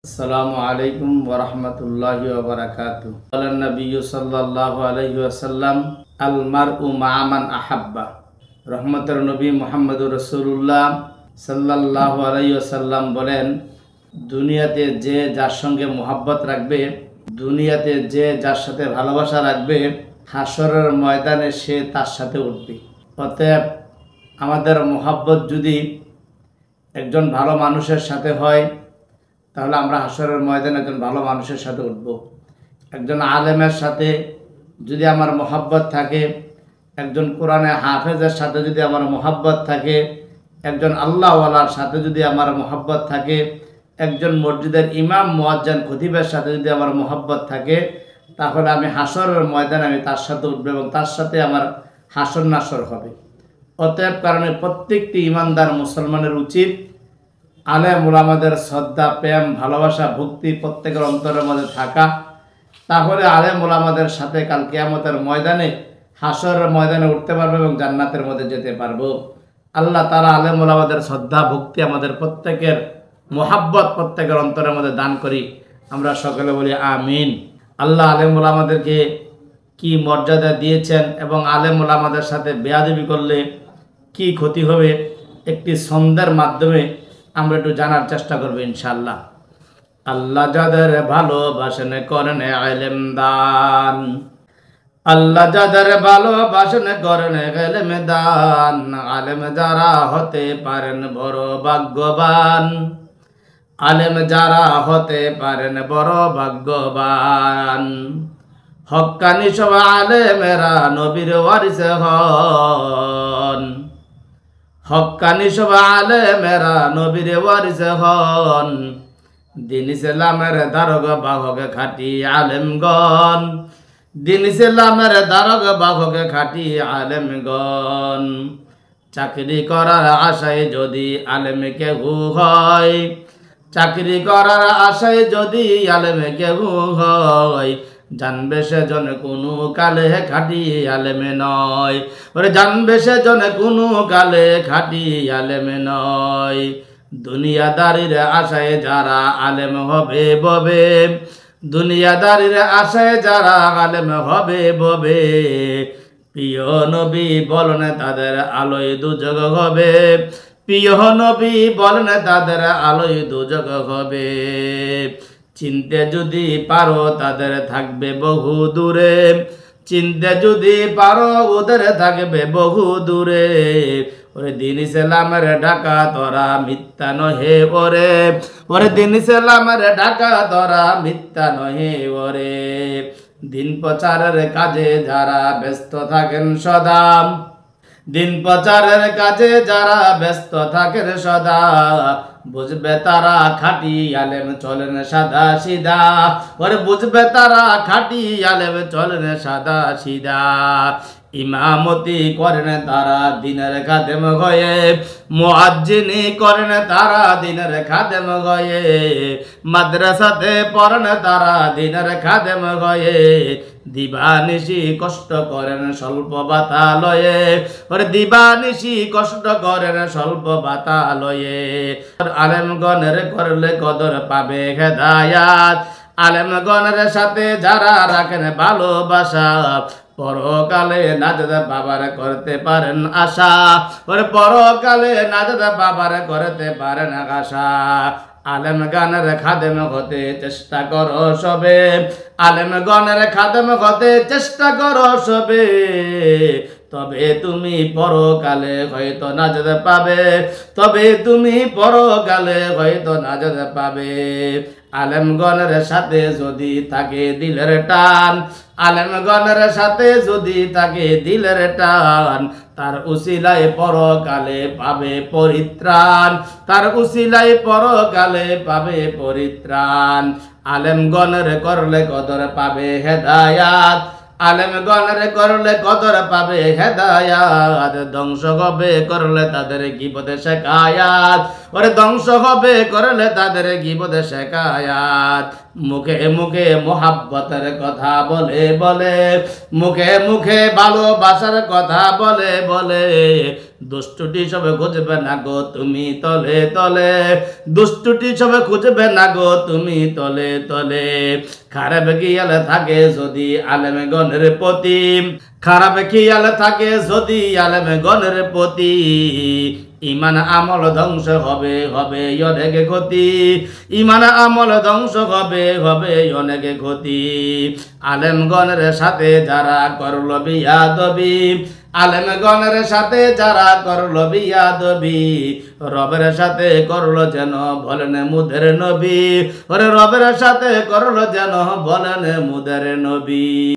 আসসালামু আলাইকুম ওয়া রাহমাতুল্লাহি ওয়া বারাকাতুহু। ক্বালা নবিয়্যু সাল্লাল্লাহু আলাইহি ওয়াসাল্লাম আল মারউ মা'a মান আহাব্বা। রহমতের নবী মুহাম্মদুর রাসূলুল্লাহ সাল্লাল্লাহু আলাইহি ওয়াসাল্লাম বলেন, দুনিয়াতে যে যার সঙ্গে মুহাব্বত রাখবে, দুনিয়াতে যে যার সাথে ভালোবাসা রাখবে, হাসরের ময়দানে সে তার সাথে উঠবে। অতএব আমাদের মুহাব্বত যদি একজন ভালো মানুষের সাথে হয়, তাহলে আমরা হাসরের ময়দানে একজন ভালো মানুষের সাথে উঠব। একজন আলেমের সাথে যদি আমার মহব্বত থাকে, একজন কোরআনে হাফেজের সাথে যদি আমার মহব্বত থাকে, একজন আল্লাহওয়ালার সাথে যদি আমার মহব্বত থাকে, একজন মসজিদের ইমাম মুয়াজ্জিন খতিবের সাথে যদি আমার মহব্বত থাকে, তাহলে আমি হাসরের ময়দানে আমি তার সাথে উঠব এবং তার সাথে আমার হাসর নাসর হবে। অতএব কারণে প্রত্যেকটি ইমানদার মুসলমানের উচিত আলেম ওলামাদের শ্রদ্ধা, প্রেম, ভালোবাসা, ভক্তি প্রত্যেকের অন্তরের মধ্যে থাকা। তাহলে আলেম ওলামাদের সাথে কাল কিয়ামতের ময়দানে, হাসরের ময়দানে উঠতে পারবো এবং জান্নাতের মধ্যে যেতে পারবো। আল্লাহ তাআলা আলেম ওলামাদের শ্রদ্ধা, ভক্তি আমাদের প্রত্যেকের মোহাব্বত প্রত্যেকের অন্তরের মধ্যে দান করি। আমরা সকলে বলি আমিন। আল্লাহ আলেম ওলামাদেরকে কি মর্যাদা দিয়েছেন এবং আলেম ওলামাদের সাথে বেয়াদবি করলে কি ক্ষতি হবে, একটি ছন্দের মাধ্যমে আমরা একটু জানার চেষ্টা করবো ইনশাআল্লাহ। আল্লাহ যাদের ভালোবাসেন করেন ইলম দান, আল্লাহ যাদের ভালোবাসেন করেন ইলম দান, আলেম যারা হতে পারেন বড় ভাগ্যবান, আলেম যারা হতে পারেন বড় ভাগ্যবান। হক্কানি সব আলেমেরা নবীর ওয়ারিস হন, হক্কানি সব আলেমেরা নবীর ওয়ারিস হন। দিন ইসলামের ধারক বাহক খাঁটি আলেমগণ, দিন ইসলামের ধারক বাহক খাঁটি আলেমগণ। চাকরি করার আশায় যদি আলেম কেউ হয়, চাকরি করার আশায় যদি আলেম কেউ হয়, জানবে সেজন কোনো কালে খাঁটি আলেমে নয়। ওরে জানবে সেজন কোনো কালে খাঁটি আলেমে নয়। দুনিয়াদারির আশায় যারা আলেম হবে ববে, দুনিয়াদারির আশায় যারা আলেম হবে ববে, প্রিয় নবী বলেন তাদের আলোয় দুজগ হবে, প্রিয় নবী বলেন তাদের আলোয় দুজগ হবে। চিনতে যদি পারো তাদের থাকবে বহু দূরে, চিনতে যদি পারো ওদের থাকবে বহু দূরে। ওরে দিন ইসলামের ডাকা তোরা মিথ্যা নহে ওরে, ওরে দিন ইসলামের ডাকা তোরা মিথ্যা নহে ওরে। দিন প্রচারের কাজে যারা ব্যস্ত থাকেন সদা, দিন প্রচারের কাজে যারা ব্যস্ত থাকেন সদা, বুঝবে তারা খাঁটি আলেম চলেন সাদা সিধা। ওরে বুঝবে তারা খাঁটি আলেম চলেন সাদা সিধা। ইমামতি করেন তারা দিনের খাদেম হয়ে, মুয়াজ্জিনি করেন তারা দিনের খাদেম হয়ে, মাদ্রাসাতে পড়েন তারা দিনের খাদেম হয়ে। দিবানিশি কষ্ট করেন স্বল্প ভাতা লয়ে, ওরে দিবানিশি কষ্ট করেন স্বল্প ভাতা লয়ে। আলেমগণের করলে কদর পাবে হেদায়াত, আলেমগণের সাথে যারা রাখেন ভালোবাসা, পরকালে নাজাত বাবার করতে পারেন আশা। ওরে পরকালে নাজাত বাবার করতে পারেন আশা। আলেম গানের খাদেম হতে চেষ্টা করো সবে, আলেম গানের খাদেম হতে চেষ্টা করো সবে। তবে তুমি পরকালে হয়তো নাজাত পাবে, তবে তুমি পরকালে হয়তো নাজাত পাবে। আলেমগণের সাথে যদি থাকে দিলের টান, আলেমগণের সাথে যদি থাকে দিলের টান, তার উসিলায় পরকালে পাবে পরিত্রাণ, তার উসিলায় পরকালে পাবে পরিত্রাণ। আলেমগণের করলে কদর পাবে হেদায়াত, আলেমগণের করলে কদর পাবে হেদায়াত। ধ্বংস হবে করলে তাদের গীবতে শেখায়াত, ওরে ধ্বংস হবে করলে তাদের গীবতে শেখায়াত। মুখে মুখে মোহাব্বতের কথা বলে বলে, মুখে মুখে ভালোবাসার কথা বলে বলে, দুষ্টুটি সবে খুঁজবে না গো তুমি তলে তলে, দুষ্টুটি সবে খুঁজবে না গো তুমি তলে তলে। খারাপ খেয়াল থাকে যদি আলেমে গণের প্রতি, খারাপ খেয়াল থাকে যদি আলেমে গণের প্রতি, ইমান আমল ধ্বংস হবে হবে অনেক ক্ষতি, ইমান আমল ধ্বংস হবে হবে অনেক ক্ষতি। আলেমগণের সাথে যারা করল বিয়াদবি, আলেমগণের সাথে যারা করল বিয়াদবি, রবের সাথে করলো যেন বলেন মুদের নবী, ওরে রবের সাথে করলো যেন বলেন মুদের নবী।